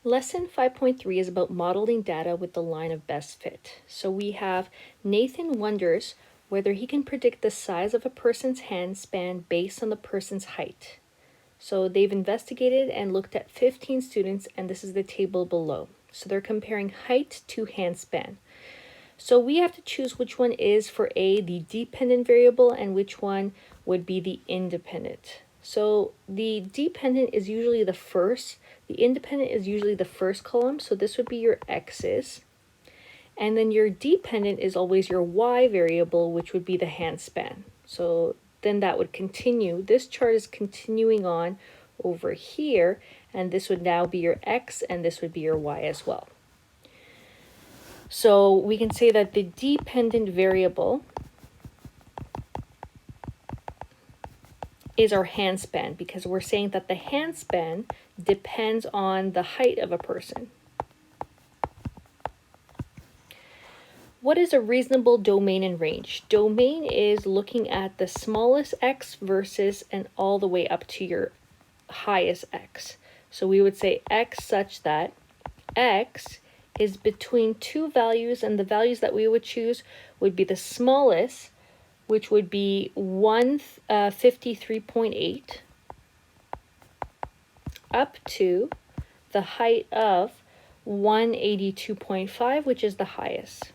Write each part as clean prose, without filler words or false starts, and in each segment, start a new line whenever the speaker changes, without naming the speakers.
Lesson 5.3 is about modeling data with the line of best fit. So we have Nathan wonders whether he can predict the size of a person's hand span based on the person's height. So they've investigated and looked at 15 students, and this is the table below. So they're comparing height to hand span. So we have to choose which one is, for A, the dependent variable, and which one would be the independent. So the dependent is usually the first, the independent is usually the first column, so this would be your x's. And then your dependent is always your y variable, which would be the hand span. So then that would continue. This chart is continuing on over here, and this would now be your x, and this would be your y as well. So we can say that the dependent variable is our hand span, because we're saying that the hand span depends on the height of a person. What is a reasonable domain and range? Domain is looking at the smallest x versus and all the way up to your highest x. So we would say x such that x is between two values, and the values that we would choose would be the smallest, which would be 153.8, up to the height of 182.5, which is the highest.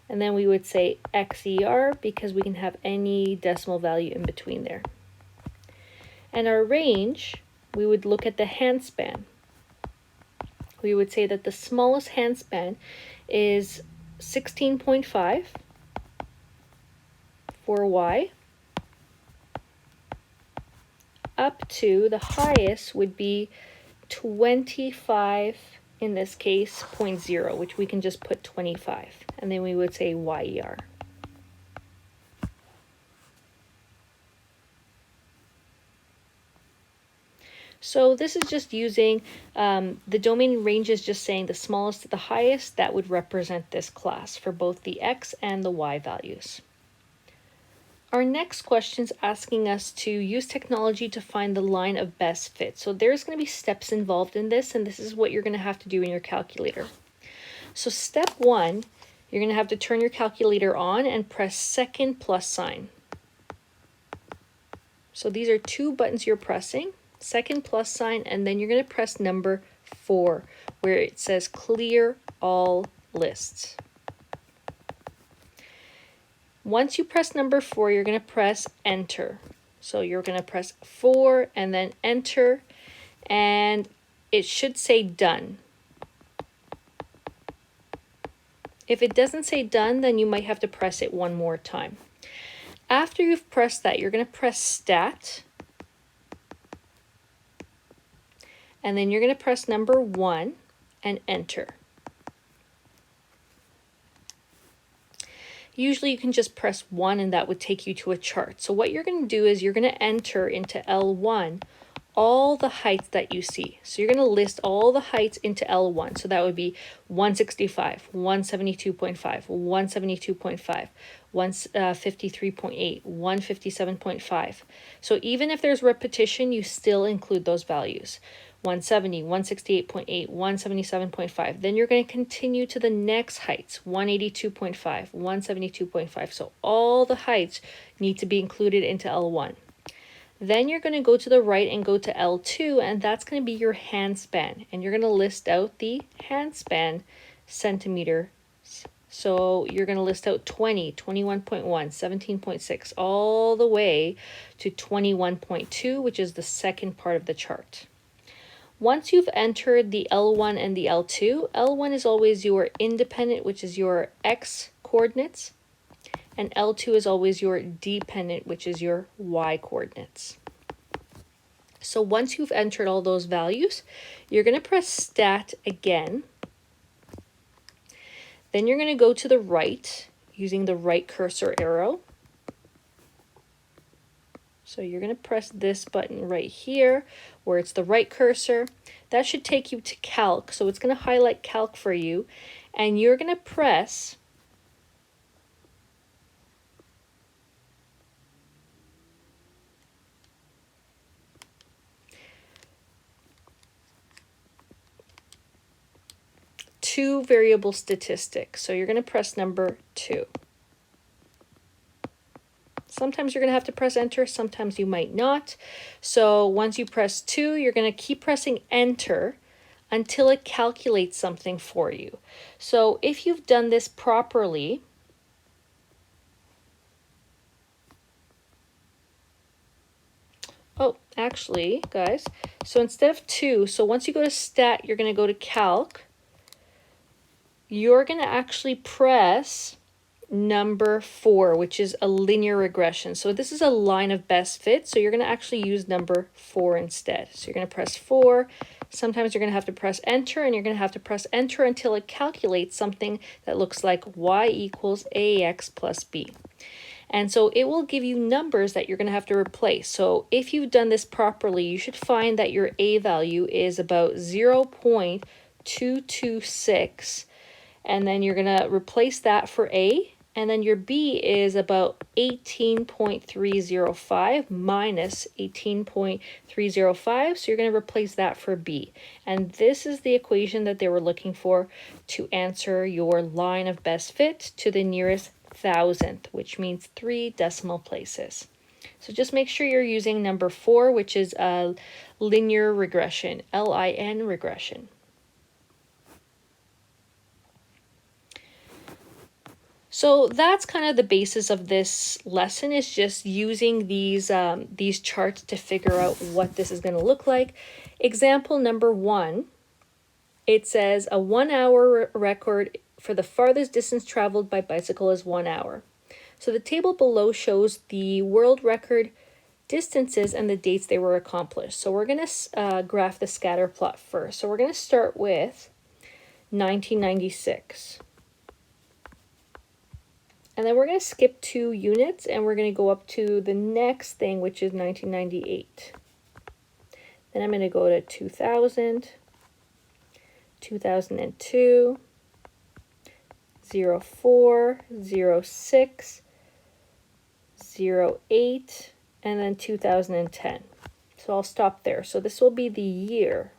And then we would say XER because we can have any decimal value in between there. And our range, we would look at the hand span. We would say that the smallest hand span is 16.5 for Y, up to the highest would be 25, in this case 0.0, which we can just put 25, and then we would say YER. So this is just using the domain range is just saying the smallest to the highest. That would represent this class for both the x and the y values. Our next question is asking us to use technology to find the line of best fit. So there's going to be steps involved in this, and this is what you're going to have to do in your calculator. So step 1, you're going to have to turn your calculator on and press second plus sign. So these are two buttons you're pressing. Second plus sign, and then you're going to press number 4 where it says clear all lists. Once you press number 4, you're going to press enter. So you're going to press 4 and then enter, and it should say done. If it doesn't say done, then you might have to press it one more time. After you've pressed that, you're going to press stat, and then you're going to press number 1 and enter. Usually you can just press 1 and that would take you to a chart. So what you're going to do is you're going to enter into L1 all the heights that you see. So you're going to list all the heights into L1. So that would be 165, 172.5, 172.5, 153.8, 157.5. So even if there's repetition, you still include those values. 170, 168.8, 177.5. Then you're going to continue to the next heights, 182.5, 172.5. So all the heights need to be included into L1. Then you're going to go to the right and go to L2, and that's going to be your hand span. And you're going to list out the hand span centimeters. So you're going to list out 20, 21.1, 17.6, all the way to 21.2, which is the second part of the chart. Once you've entered the L1 and the L2, L1 is always your independent, which is your x coordinates, and L2 is always your dependent, which is your y coordinates. So once you've entered all those values, you're going to press stat again. Then you're going to go to the right using the right cursor arrow. So you're going to press this button right here where it's the right cursor. That should take you to calc. So it's going to highlight calc for you. And you're going to press two variable statistic. So you're going to press number 2. Sometimes you're going to have to press enter, sometimes you might not. So once you press 2, you're going to keep pressing enter until it calculates something for you. So if you've done this properly, oh, actually, guys, so instead of 2, so once you go to stat, you're going to go to calc. You're going to actually press number 4, which is a linear regression. So this is a line of best fit. So you're going to actually use number 4 instead. So you're going to press 4. Sometimes you're going to have to press enter, and you're going to have to press enter until it calculates something that looks like y equals ax plus b. And so it will give you numbers that you're going to have to replace. So if you've done this properly, you should find that your a value is about 0.226. And then you're going to replace that for a. And then your b is about 18.305 minus 18.305. So you're going to replace that for b. And this is the equation that they were looking for to answer your line of best fit to the nearest thousandth, which means 3 decimal places. So just make sure you're using number 4, which is a linear regression, LIN regression. So that's kind of the basis of this lesson, is just using these charts to figure out what this is going to look like. Example number 1, it says a 1-hour record for the farthest distance traveled by bicycle is 1 hour. So the table below shows the world record distances and the dates they were accomplished. So we're going to graph the scatter plot first. So we're going to start with 1996. And then we're going to skip 2 units, and we're going to go up to the next thing, which is 1998. Then I'm going to go to 2000, 2002, 04, 06, 08, and then 2010. So I'll stop there. So this will be the year.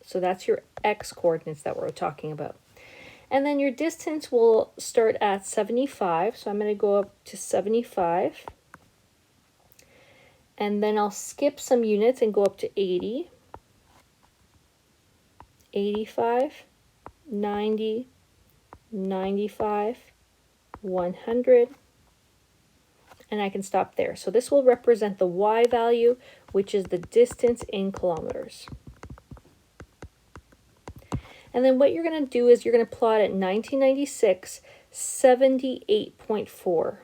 So that's your x coordinates that we're talking about. And then your distance will start at 75. So I'm going to go up to 75. And then I'll skip some units and go up to 80, 85, 90, 95, 100. And I can stop there. So this will represent the y value, which is the distance in kilometers. And then what you're going to do is you're going to plot at 1996, 78.4.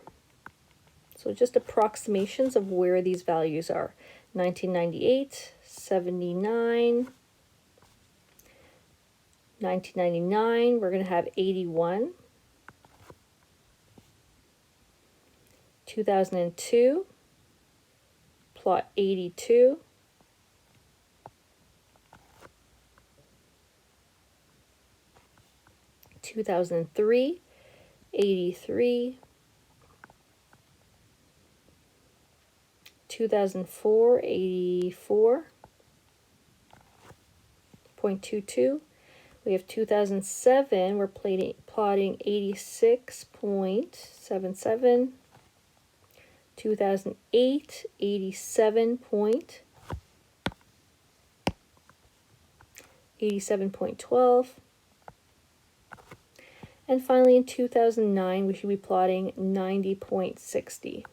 So just approximations of where these values are. 1998, 79. 1999, we're going to have 81. 2002, plot 82. 2003, 83, 2004, 84.22. We have 2007, we're plotting 86.77. 2008, 87.12. And finally, in 2009, we should be plotting 90.60.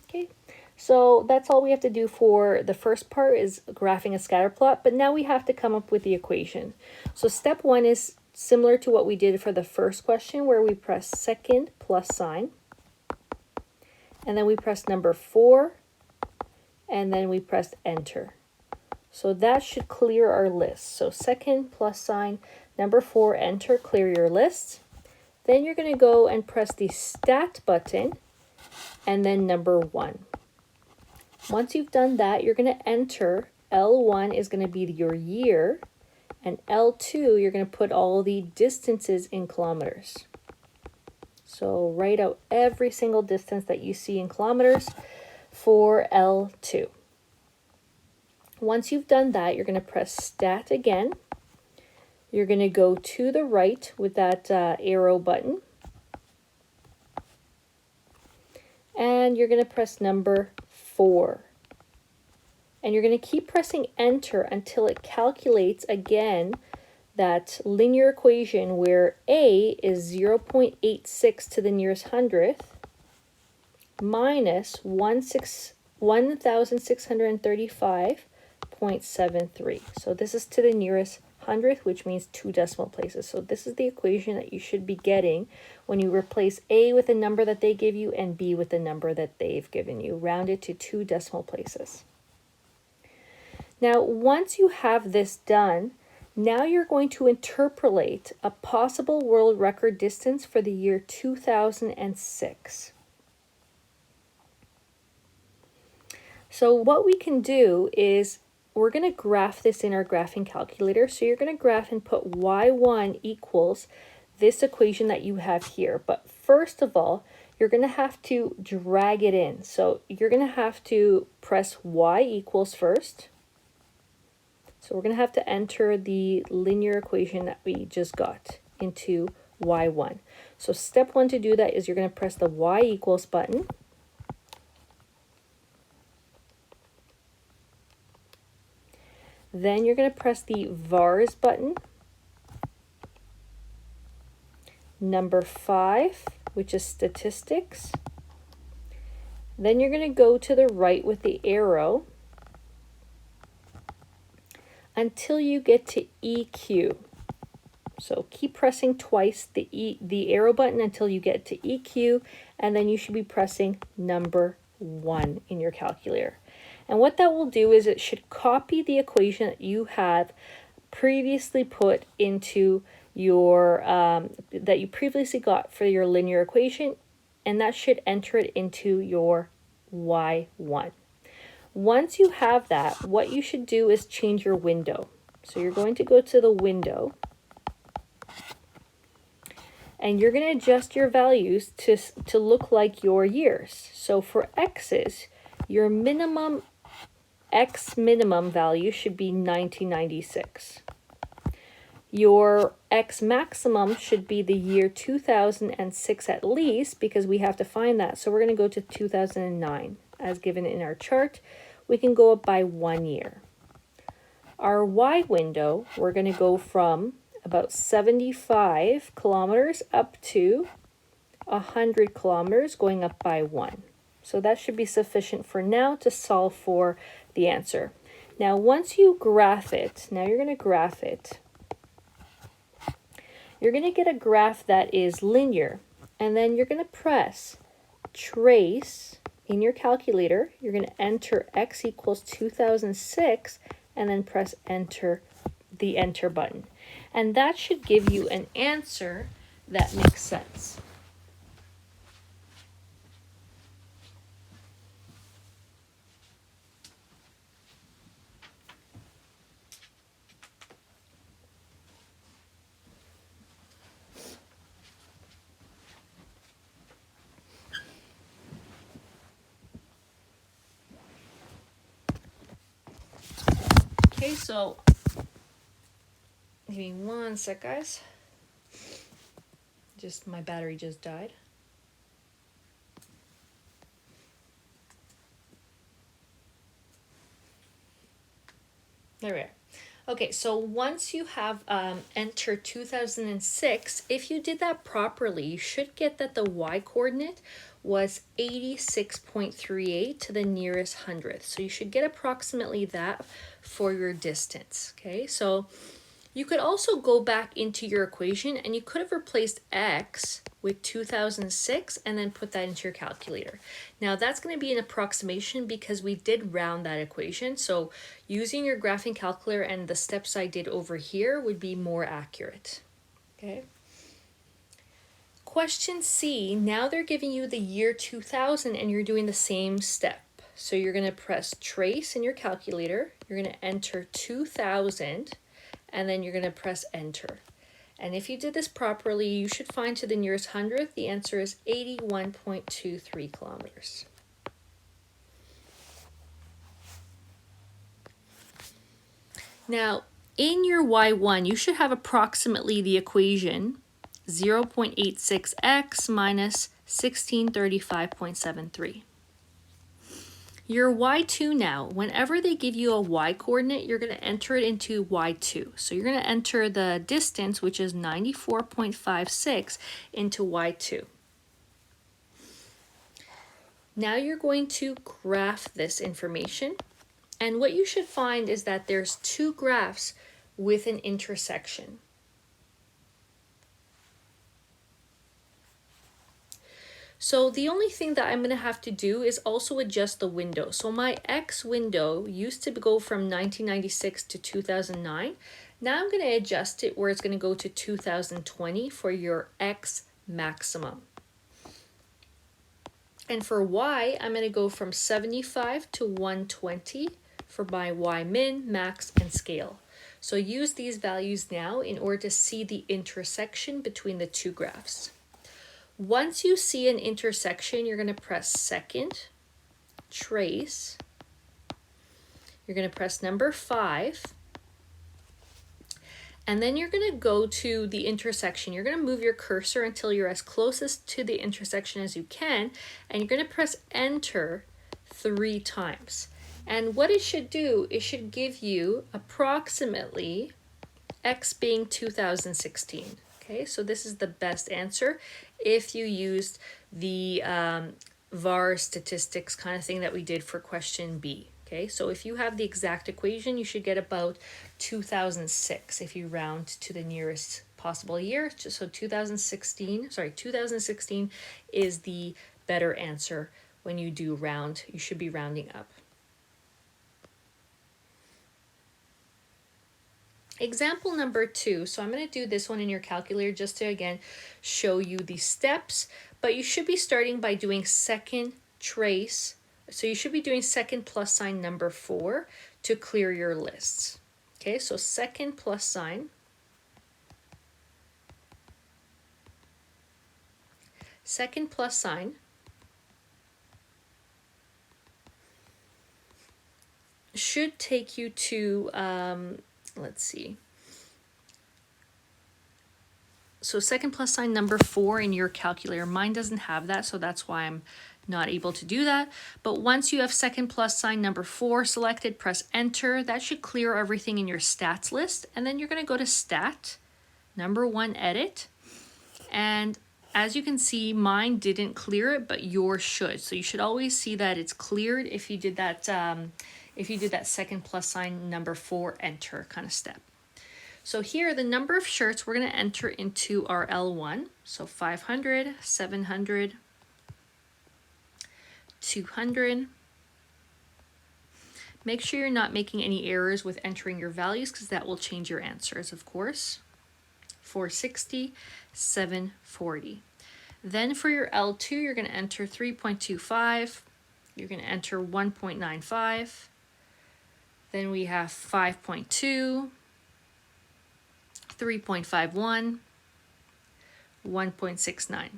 Okay, so that's all we have to do for the first part, is graphing a scatter plot, but now we have to come up with the equation. So step 1 is similar to what we did for the first question, where we press second plus sign, and then we press number 4, and then we press enter. So that should clear our list. So second plus sign, number 4, enter, clear your list. Then you're going to go and press the stat button and then number 1. Once you've done that, you're going to enter. L1 is going to be your year, and L2, you're going to put all the distances in kilometers. So write out every single distance that you see in kilometers for L2. Once you've done that, you're going to press Stat again. You're going to go to the right with that arrow button. And you're going to press number 4. And you're going to keep pressing Enter until it calculates again that linear equation where A is 0.86 to the nearest hundredth minus 1,635.73. So this is to the nearest hundredth, which means 2 decimal places. So this is the equation that you should be getting when you replace A with a number that they give you and B with the number that they've given you. Round it to 2 decimal places. Now, once you have this done, now you're going to interpolate a possible world record distance for the year 2006. So what we can do is we're going to graph this in our graphing calculator. So you're going to graph and put y1 equals this equation that you have here. But first of all, you're going to have to drag it in. So you're going to have to press y equals first. So we're going to have to enter the linear equation that we just got into y1. So step 1 to do that is you're going to press the y equals button. Then you're going to press the vars button. Number 5, which is statistics. Then you're going to go to the right with the arrow until you get to EQ. So keep pressing twice the arrow button until you get to EQ, and then you should be pressing number 1 in your calculator. And what that will do is it should copy the equation that you have previously put into your, that you previously got for your linear equation, and that should enter it into your y1. Once you have that, what you should do is change your window. So you're going to go to the window, and you're going to adjust your values to look like your years. So for x's, your minimum x minimum value should be 1996. Your x maximum should be the year 2006 at least, because we have to find that. So we're going to go to 2009 as given in our chart. We can go up by 1 year. Our y window, we're going to go from about 75 kilometers up to 100 kilometers, going up by 1. So that should be sufficient for now to solve for the answer. Now, once you graph it, now you're going to graph it. You're going to get a graph that is linear, and then you're going to press trace in your calculator. You're going to enter x equals 2006, and then press enter, the enter button. And that should give you an answer that makes sense. Okay, so give me 1 sec, guys. Just my battery just died. There we are. Okay, so once you have entered 2006, if you did that properly, you should get that the y coordinate was 86.38 to the nearest hundredth. So you should get approximately that for your distance, okay? So you could also go back into your equation and you could have replaced x with 2006 and then put that into your calculator. Now that's going to be an approximation because we did round that equation. So using your graphing calculator and the steps I did over here would be more accurate, okay? Question C, now they're giving you the year 2000 and you're doing the same step. So you're going to press trace in your calculator, you're going to enter 2000, and then you're going to press enter. And if you did this properly, you should find to the nearest hundredth, the answer is 81.23 kilometers. Now, in your y1, you should have approximately the equation 0.86x minus 1635.73. Your y2 now, whenever they give you a y coordinate, you're going to enter it into y2. So you're going to enter the distance, which is 94.56, into y2. Now you're going to graph this information. And what you should find is that there's two graphs with an intersection. So the only thing that I'm going to have to do is also adjust the window. So my X window used to go from 1996 to 2009. Now I'm going to adjust it where it's going to go to 2020 for your X maximum. And for Y, I'm going to go from 75 to 120 for my Y min, max, and scale. So use these values now in order to see the intersection between the two graphs. Once you see an intersection, you're going to press second, trace. You're going to press number 5. And then you're going to go to the intersection. You're going to move your cursor until you're as closest to the intersection as you can. And you're going to press enter 3 times. And what it should do, it should give you approximately X being 2016. Okay, so this is the best answer if you used the VAR statistics kind of thing that we did for question B. Okay, so if you have the exact equation, you should get about 2006 if you round to the nearest possible year. So 2016 is the better answer when you do round. You should be rounding up. Example number 2, so I'm going to do this one in your calculator just to again show you the steps, but you should be starting by doing second trace. So you should be doing second plus sign number 4 to clear your lists. Okay, so second plus sign. Second plus sign. Should take you to let's see. So second plus sign number 4 in your calculator. Mine doesn't have that, so that's why I'm not able to do that. But once you have second plus sign number 4 selected, press enter. That should clear everything in your stats list. And then you're going to go to stat, number 1, edit. And as you can see, mine didn't clear it, but yours should. So you should always see that it's cleared if you did that second plus sign number 4 enter kind of step. So here, the number of shirts we're going to enter into our L1. So 500, 700, 200. Make sure you're not making any errors with entering your values because that will change your answers, of course. 460, 740. Then for your L2, you're going to enter 3.25. You're going to enter 1.95. Then we have 5.2, 3.51, 1.69.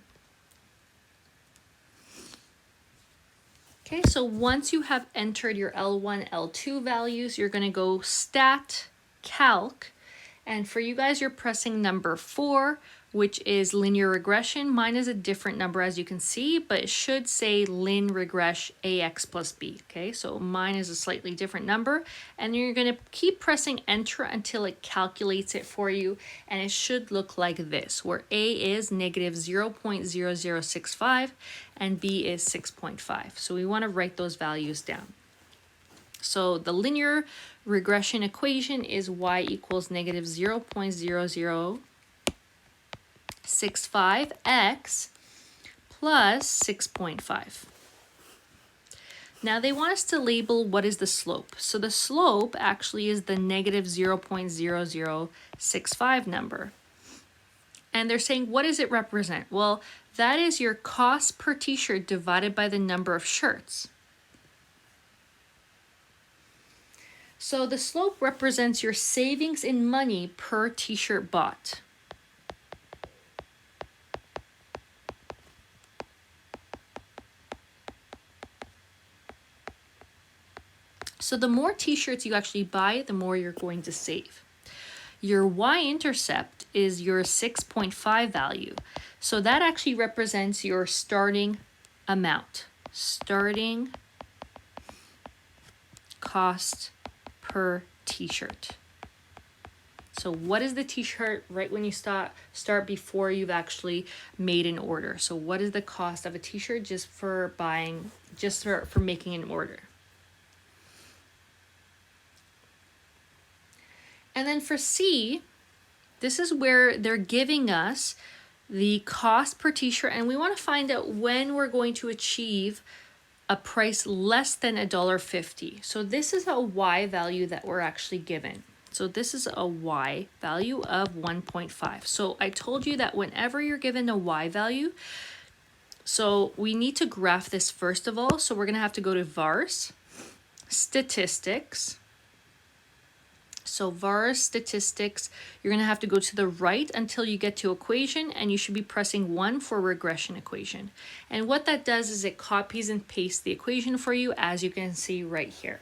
Okay, so once you have entered your L1, L2 values, you're going to go stat, calc, and for you guys, you're pressing number 4, which is linear regression. Mine is a different number as you can see, but it should say lin regress AX plus B. Okay, so mine is a slightly different number, and you're going to keep pressing enter until it calculates it for you, and it should look like this, where A is negative 0.0065 and B is 6.5. So we want to write those values down. So the linear regression equation is y equals negative 0.0065x plus 6.5. Now they want us to label what is the slope. So the slope actually is the negative 0.0065 number. And they're saying, what does it represent? Well, that is your cost per t-shirt divided by the number of shirts. So the slope represents your savings in money per t-shirt bought. So the more t-shirts you actually buy, the more you're going to save. Your y-intercept is your 6.5 value. So that actually represents your starting amount. Starting cost per t-shirt. So what is the t-shirt right when you start before you've actually made an order? So what is the cost of a t-shirt just for buying, just for making an order? And then for C, this is where they're giving us the cost per t-shirt, and we want to find out when we're going to achieve a price less than $1.50. So this is a Y value that we're actually given. So this is a Y value of 1.5. So I told you that whenever you're given a Y value, so we need to graph this first of all. So we're gonna have to go to VARS, Statistics. So VARS Statistics, you're gonna have to go to the right until you get to equation, and you should be pressing 1 for regression equation. And what that does is it copies and pastes the equation for you, as you can see right here.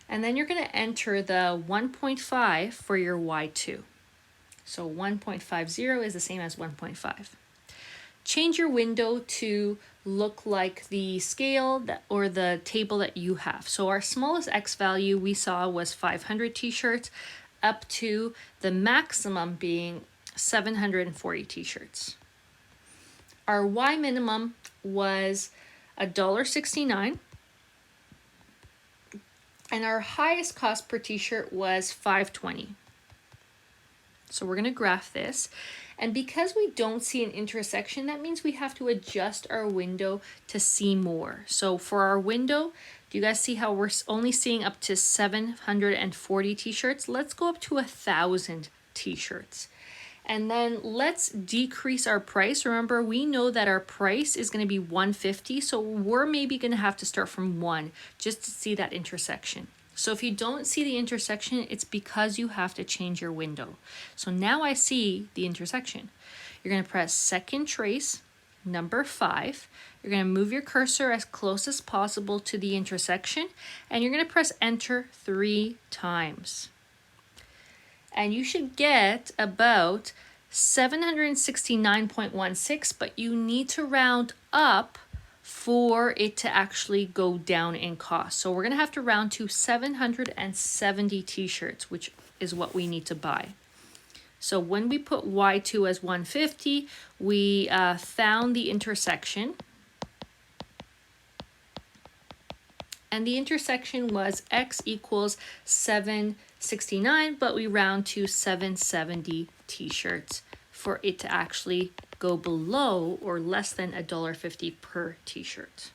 And then you're gonna enter the 1.5 for your Y2. So 1.50 is the same as 1.5. Change your window to look like the scale or the table that you have. So our smallest X value we saw was 500 t-shirts, up to the maximum being 740 t-shirts. Our Y minimum was $1.69. And our highest cost per t-shirt was $5.20. So we're going to graph this. And because we don't see an intersection, that means we have to adjust our window to see more. So for our window, do you guys see how we're only seeing up to 740 t-shirts? Let's go up to 1,000 t-shirts. And then let's decrease our price. Remember, we know that our price is going to be $1.50, so we're maybe going to have to start from 1 just to see that intersection. So if you don't see the intersection, it's because you have to change your window. So now I see the intersection. You're going to press second trace, number 5. You're going to move your cursor as close as possible to the intersection, and you're going to press enter 3 times. And you should get about 769.16, but you need to round up for it to actually go down in cost. So we're gonna have to round to 770 t-shirts, which is what we need to buy. So when we put Y2 as 150, we found the intersection. And the intersection was X equals 769, but we round to 770 t-shirts for it to actually go below or less than $1.50 per t-shirt.